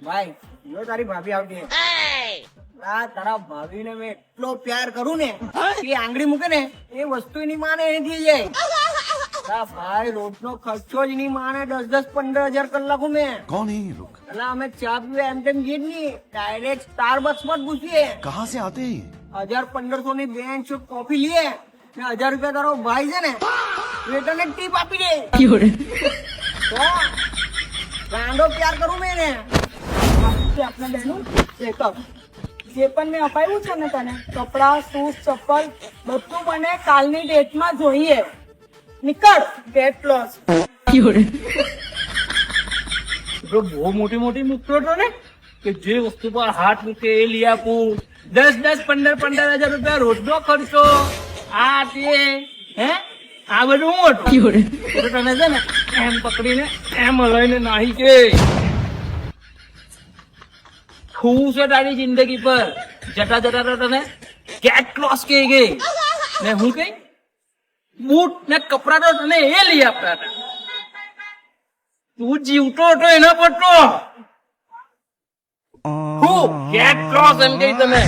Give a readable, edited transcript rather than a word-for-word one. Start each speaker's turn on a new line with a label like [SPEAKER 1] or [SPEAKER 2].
[SPEAKER 1] ભાઈ જો તારી ભાભી આવતી આ તારા ભાભીને મેં એટલો પ્યાર કરું ને કે આંગળી મૂકે ને એ વસ્તુ એની માને થઈ જાય. તારા ભાઈ રોજનો ખર્ચો જ એની માને 10-15 હજાર કલાકો મેં.
[SPEAKER 2] कौन है ये लोग?
[SPEAKER 1] એટલે અમે ચા પીવા એમ તેમ જઈએ જ નહીં, ડાયરેક્ટ સ્ટારબક્સ માં જ ઘૂસીએ.
[SPEAKER 2] कहाँ से आते हैं?
[SPEAKER 1] 1000-1500 ની બેન્ચ કોફી લઈએ ને 1000 રૂપિયા તારો ભાઈ છે ને વેટરને ટીપ આપી દે. તો ગાંડો પ્યાર કરું મેં ને.
[SPEAKER 3] આપણે બેનું ચેકઅપ જે પણ મેં અપાયું છે ને તને કપડા શૂઝ ચપ્પલ બધું મને કાલની ડેટમાં જોઈએ. નીકળ ગેટ ક્લોઝ.
[SPEAKER 4] બહુ મોટી મોટી મૂકતો હતો ને કે જે વસ્તુ પર હાથ મૂકે એ લઈ આપું. 10-15 હજાર રૂપિયા રોજનો ખર્ચો આ તે હે આ બધું હું હતું. તો તને છે ને એમ પકડીને એમ હલાઈને નાહી કે શું છે તારી જિંદગી પર જતા જતા તો તને ગેટ ક્લોઝ કહી ગઈ ને હું કઈ બૂટ ને કપડા તો તને એ લઈ આપતા હતા. તું જીવતો હતો એના પર તો હું ગેટ ક્લોઝ એમ કઈ તમે